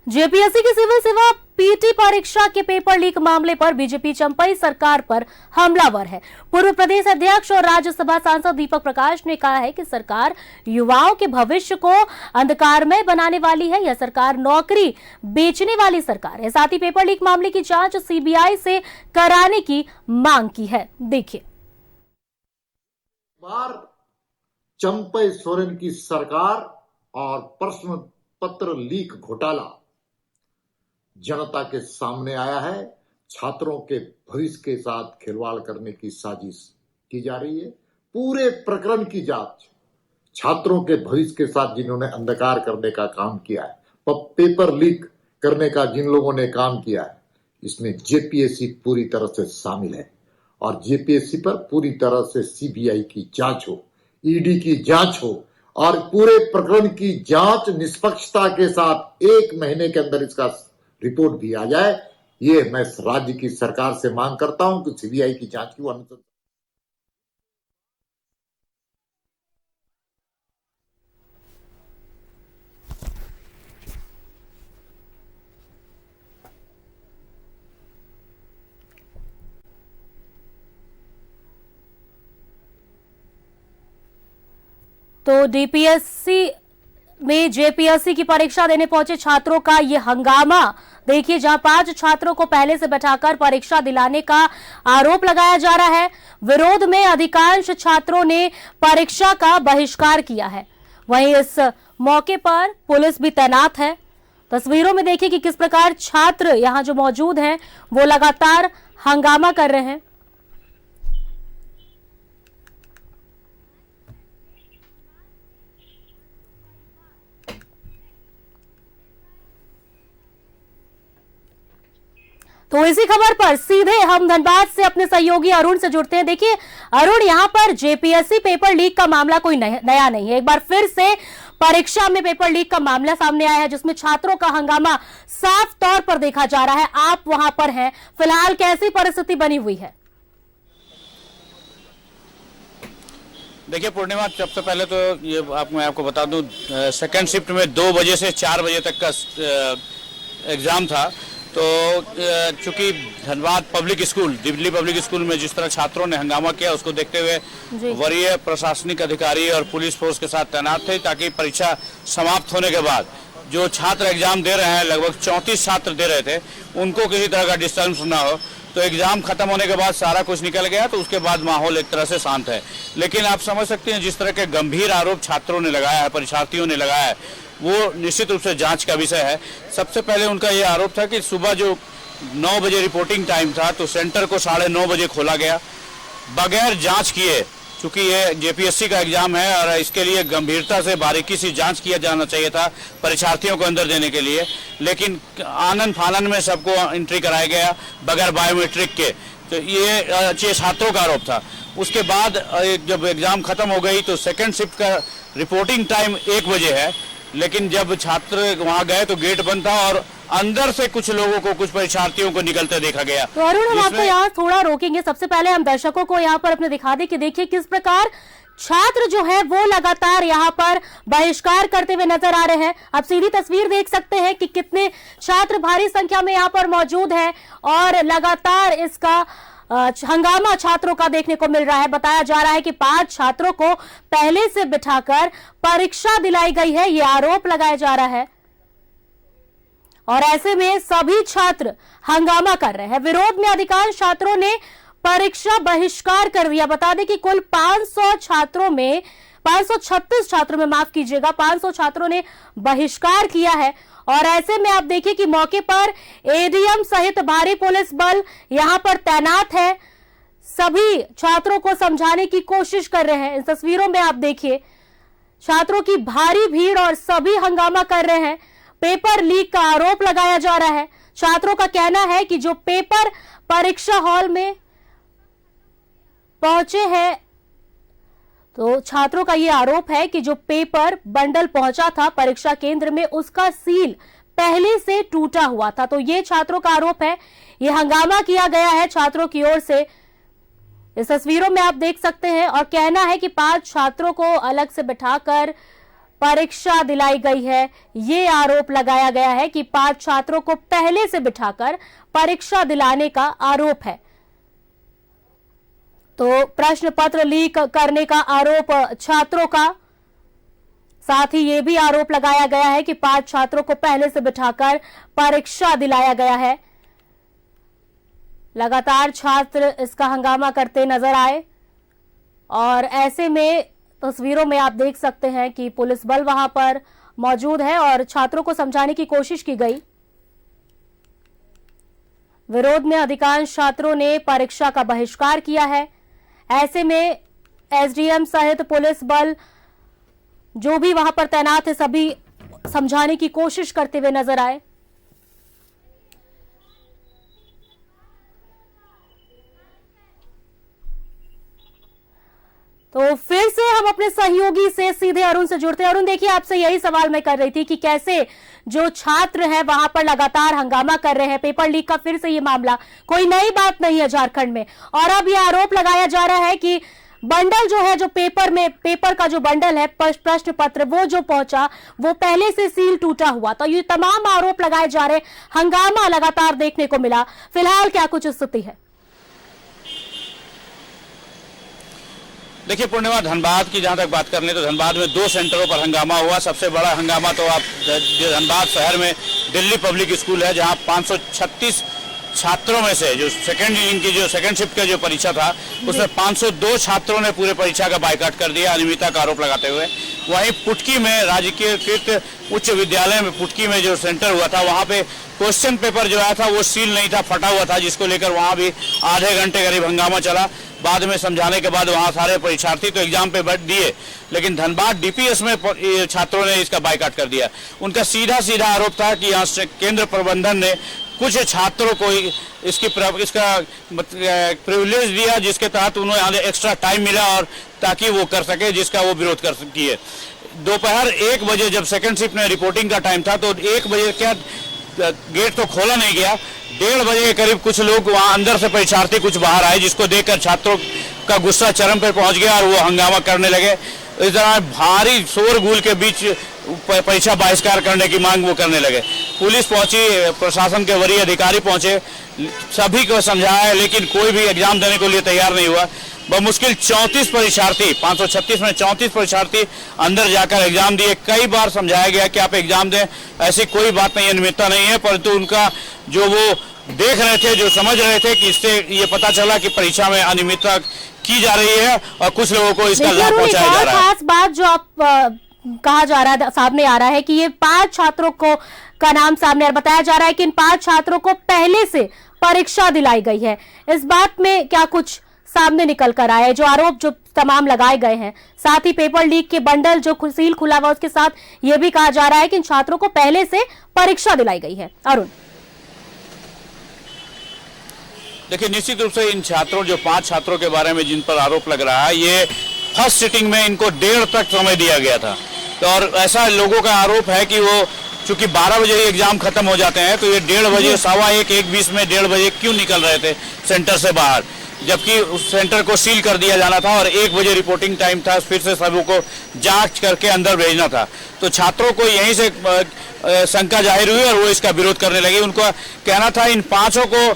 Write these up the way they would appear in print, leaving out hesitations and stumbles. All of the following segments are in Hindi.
जेपीएससी की सिविल सेवा पीटी परीक्षा के पेपर लीक मामले पर बीजेपी चंपई सरकार पर हमलावर है। पूर्व प्रदेश अध्यक्ष और राज्यसभा सांसद दीपक प्रकाश ने कहा है कि सरकार युवाओं के भविष्य को अंधकारमय बनाने वाली है। यह सरकार नौकरी बेचने वाली सरकार है। साथ ही पेपर लीक मामले की जांच सीबीआई से कराने की मांग की है। देखिए, चंपई सोरेन की सरकार और प्रश्न पत्र लीक घोटाला जनता के सामने आया है। छात्रों के भविष्य के साथ खिलवाड़ करने की साजिश की जा रही है। पूरे प्रकरण की जांच छात्रों के भविष्य के साथ जिन्होंने अंधकार करने का काम किया है, पेपर लीक करने का जिन लोगों ने काम किया है, इसमें जेपीएससी पूरी तरह से शामिल है और जेपीएससी पर पूरी तरह से सीबीआई की जांच हो, ईडी की जांच हो और पूरे प्रकरण की जांच निष्पक्षता के साथ 1 महीने के अंदर इसका रिपोर्ट भी आ जाए। ये मैं राज्य की सरकार से मांग करता हूं कि सीबीआई की जांच की अनुमति। तो डीपीएससी में जेपीएससी की परीक्षा देने पहुंचे छात्रों का यह हंगामा देखिए, जहां 5 छात्रों को पहले से बैठाकर परीक्षा दिलाने का आरोप लगाया जा रहा है। विरोध में अधिकांश छात्रों ने परीक्षा का बहिष्कार किया है। वहीं इस मौके पर पुलिस भी तैनात है। तस्वीरों में देखिए कि किस प्रकार छात्र यहां जो मौजूद हैं वो लगातार हंगामा कर रहे हैं। तो इसी खबर पर सीधे हम धनबाद से अपने सहयोगी अरुण से जुड़ते हैं। देखिए अरुण, यहां पर जेपीएससी पेपर लीक का मामला कोई नया नहीं है। एक बार फिर से परीक्षा में पेपर लीक का मामला सामने आया है, जिसमें छात्रों का हंगामा साफ तौर पर देखा जा रहा है। आप वहां पर हैं, फिलहाल कैसी परिस्थिति बनी हुई है? देखिए पूर्णिमा, सबसे पहले तो ये मैं आपको बता दूं, सेकेंड शिफ्ट में 2 बजे से 4 बजे तक का एग्जाम था। तो चूंकि Dhanbad public school, Delhi public school में जिस तरह छात्रों ने हंगामा किया, उसको देखते हुए वरीय प्रशासनिक अधिकारी और पुलिस फोर्स के साथ तैनात थे, ताकि परीक्षा समाप्त होने के बाद जो छात्र एग्जाम दे रहे हैं, लगभग 34 छात्र दे रहे थे, उनको किसी तरह का डिस्टर्बेंस ना हो। तो एग्जाम खत्म होने के बाद सारा कुछ निकल गया, तो उसके बाद माहौल एक तरह से शांत है। लेकिन आप समझ सकते हैं जिस तरह के गंभीर आरोप छात्रों ने लगाया है, परीक्षार्थियों ने लगाया है, वो निश्चित रूप से जांच का विषय है। सबसे पहले उनका ये आरोप था कि सुबह जो 9 बजे रिपोर्टिंग टाइम था, तो सेंटर को 9:30 बजे खोला गया बगैर जांच किए। चूंकि ये जेपीएससी का एग्जाम है और इसके लिए गंभीरता से बारीकी से जांच किया जाना चाहिए था परीक्षार्थियों को अंदर देने के लिए, लेकिन आनन फानन में सबको एंट्री कराया गया बगैर बायोमेट्रिक के। तो ये छात्रों का आरोप था। उसके बाद जब एग्जाम खत्म हो गई तो सेकेंड शिफ्ट का रिपोर्टिंग टाइम 1 बजे है, लेकिन जब छात्र वहां गए तो गेट बंद था और अंदर से कुछ लोगों को, कुछ परीक्षार्थियों को निकलते देखा गया। तो अरुण, हम आपको यहाँ थोड़ा रोकेंगे। सबसे पहले हम दर्शकों को यहाँ पर अपने दिखा दें कि देखिए किस प्रकार छात्र जो है वो लगातार यहाँ पर बहिष्कार करते हुए नजर आ रहे हैं। आप सीधी तस्वीर देख सकते हैं कि कितने छात्र भारी संख्या में यहाँ पर मौजूद हैं और लगातार इसका हंगामा छात्रों का देखने को मिल रहा है। बताया जा रहा है कि 5 छात्रों को पहले से बिठाकर परीक्षा दिलाई गई है, ये आरोप लगाया जा रहा है और ऐसे में सभी छात्र हंगामा कर रहे हैं। विरोध में अधिकांश छात्रों ने परीक्षा बहिष्कार कर दिया। बता दें कि कुल 536 छात्रों में माफ कीजिएगा, 500 छात्रों ने बहिष्कार किया है। और ऐसे में आप देखिए कि मौके पर एडीएम सहित भारी पुलिस बल यहां पर तैनात है, सभी छात्रों को समझाने की कोशिश कर रहे हैं। इन तस्वीरों में आप देखिए छात्रों की भारी भीड़ और सभी हंगामा कर रहे हैं। पेपर लीक का आरोप लगाया जा रहा है। छात्रों का कहना है कि जो पेपर परीक्षा हॉल में पहुंचे हैं, तो छात्रों का यह आरोप है कि जो पेपर बंडल पहुंचा था परीक्षा केंद्र में, उसका सील पहले से टूटा हुआ था। तो ये छात्रों का आरोप है। यह हंगामा किया गया है छात्रों की ओर से। इस तस्वीरों में आप देख सकते हैं और कहना है कि 5 छात्रों को अलग से बिठाकर परीक्षा दिलाई गई है। ये आरोप लगाया गया है कि 5 छात्रों को पहले से बिठाकर परीक्षा दिलाने का आरोप है। तो प्रश्न पत्र लीक करने का आरोप छात्रों का, साथ ही यह भी आरोप लगाया गया है कि 5 छात्रों को पहले से बिठाकर परीक्षा दिलाया गया है। लगातार छात्र इसका हंगामा करते नजर आए और ऐसे में तस्वीरों में आप देख सकते हैं कि पुलिस बल वहां पर मौजूद है और छात्रों को समझाने की कोशिश की गई। विरोध में अधिकांश छात्रों ने परीक्षा का बहिष्कार किया है। ऐसे में एसडीएम सहित पुलिस बल जो भी वहां पर तैनात है सभी समझाने की कोशिश करते हुए नजर आए। तो फिर से हम अपने सहयोगी से सीधे अरुण से जुड़ते हैं। अरुण, देखिए आपसे यही सवाल मैं कर रही थी कि कैसे जो छात्र हैं वहां पर लगातार हंगामा कर रहे हैं, पेपर लीक का फिर से ये मामला, कोई नई बात नहीं है झारखंड में, और अब ये आरोप लगाया जा रहा है कि बंडल जो है, जो पेपर का जो बंडल है, प्रश्न पत्र वो जो पहुंचा वो पहले से सील टूटा हुआ। तो ये तमाम आरोप लगाए जा रहे, हंगामा लगातार देखने को मिला। फिलहाल क्या कुछ स्थिति है? देखिए पूर्णिमा, धनबाद की जहां तक बात कर लें तो धनबाद में 2 सेंटरों पर हंगामा हुआ। सबसे बड़ा हंगामा तो आप धनबाद शहर में दिल्ली पब्लिक स्कूल है, जहां 536 छात्रों में से जो सेकंड शिफ्ट का जो परीक्षा था उसमें 502 छात्रों ने पूरे परीक्षा का बायकॉट कर दिया अनियमितता का आरोप लगाते हुए। वहीं पुटकी में राजकीय उच्च विद्यालय में पुटकी में जो सेंटर हुआ था वहां पे क्वेश्चन पेपर जो आया था वो सील नहीं था, फटा हुआ था, जिसको लेकर वहां भी आधे घंटे करीब हंगामा चला। बाद में समझाने के बाद वहां सारे परीक्षार्थी तो एग्जाम पे बैठ दिए, लेकिन धनबाद डीपीएस में छात्रों ने इसका बायकॉट कर दिया। उनका सीधा आरोप था कि यहाँ से केंद्र प्रबंधन ने कुछ छात्रों को इसका प्रिविलेज दिया, जिसके तहत उन्हें एक्स्ट्रा टाइम मिला और ताकि वो कर सके, जिसका वो विरोध कर किए। दोपहर 1 बजे जब सेकंड शिफ्ट में रिपोर्टिंग का टाइम था तो 1 बजे क्या गेट तो खोला नहीं गया, 1:30 बजे के करीब कुछ लोग वहां अंदर से परीक्षार्थी कुछ बाहर आए, जिसको देखकर छात्रों का गुस्सा चरम पर पहुंच गया और वो हंगामा करने लगे। इस दौरान भारी शोरगुल के बीच परीक्षा बहिष्कार करने की मांग वो करने लगे। पुलिस पहुंची, प्रशासन के वरीय अधिकारी पहुंचे, सभी को समझाया, लेकिन कोई भी एग्जाम देने के लिए तैयार नहीं हुआ। बमुश्किल 34 परीक्षार्थी, 536 में 34 परीक्षार्थी अंदर जाकर एग्जाम दिए। कई बार समझाया गया कि आप एग्जाम दें, ऐसी कोई बात नहीं है, अनियमितता नहीं है, परंतु उनका जो वो देख रहे थे, जो समझ रहे थे कि इससे ये पता चला कि परीक्षा में अनियमितता की जा रही है और कुछ लोगों को इसका लाभ पहुंचाया जा रहा है। खास बात जो आप कहा जा रहा है, सामने आ रहा है कि ये 5 छात्रों को का नाम सामने बताया जा रहा है कि इन 5 छात्रों को पहले से परीक्षा दिलाई गई है। इस बात में क्या कुछ सामने निकल कर आया है? जो आरोप जो तमाम लगाए गए हैं, साथ ही पेपर लीक के बंडल जो सील खुला हुआ, उसके साथ यह भी कहा जा रहा है कि इन छात्रों को पहले से परीक्षा दिलाई गई है। अरुण, देखिए निश्चित रूप से इन छात्रों, जो 5 छात्रों के बारे में जिन पर आरोप लग रहा है, ये फर्स्ट सिटिंग में इनको 1:30 तक समय दिया गया था। तो और ऐसा लोगों का आरोप है कि वो चूंकि 12 बजे एग्जाम खत्म हो जाते हैं तो ये 1:30 बजे, 1:15, 1:20 में 1:30 बजे क्यों निकल रहे थे सेंटर से बाहर, जबकि उस सेंटर को सील कर दिया जाना था और 1 बजे रिपोर्टिंग टाइम था, फिर से सबों को जांच करके अंदर भेजना था। तो छात्रों को यहीं से शंका जाहिर हुई और वो इसका विरोध करने लगे। उनका कहना था इन 5 को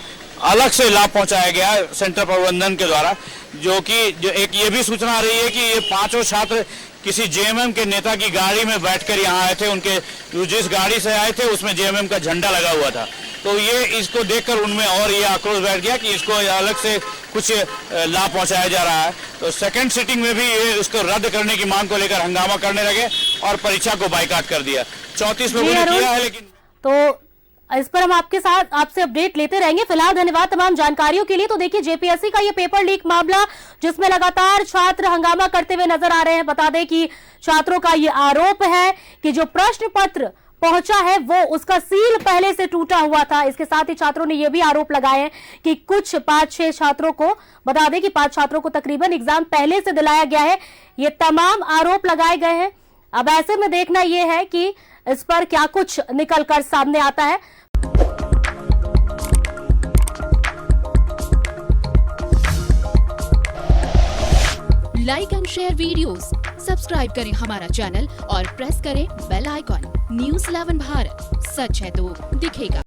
अलग से लाभ पहुंचाया गया सेंटर प्रबंधन के द्वारा, जो एक ये भी सूचना आ रही है कि ये 5 छात्र किसी जेएमएम के नेता की गाड़ी में बैठकर यहाँ आए थे। उनके जिस गाड़ी से आए थे उसमें जेएमएम का झंडा लगा हुआ था। तो ये इसको देखकर उनमें और ये आक्रोश बैठ गया कि इसको अलग से कुछ लाभ पहुंचाया जा रहा है। तो सेकंड सिटिंग में भी ये उसको रद्द करने की मांग को लेकर हंगामा करने लगे और परीक्षा को बाइकाट कर दिया। 34 लोगों ने किया है, लेकिन तो इस पर हम आपसे अपडेट लेते रहेंगे। फिलहाल धन्यवाद तमाम जानकारियों के लिए। तो देखिए, जेपीएससी का ये पेपर लीक मामला, जिसमें लगातार छात्र हंगामा करते हुए नजर आ रहे हैं। बता दें कि छात्रों का ये आरोप है कि जो प्रश्न पत्र पहुंचा है वो उसका सील पहले से टूटा हुआ था। इसके साथ ही छात्रों ने यह भी आरोप लगाए हैं कि कुछ 5-6 छात्रों को, बता दें कि 5 छात्रों को तकरीबन एग्जाम पहले से दिलाया गया है। ये तमाम आरोप लगाए गए हैं। अब ऐसे में देखना यह है कि इस पर क्या कुछ निकलकर सामने आता है। Like and share videos, subscribe करें हमारा चैनल और प्रेस करें बेल आइकॉन। न्यूज़ 11 भारत, सच है तो दिखेगा।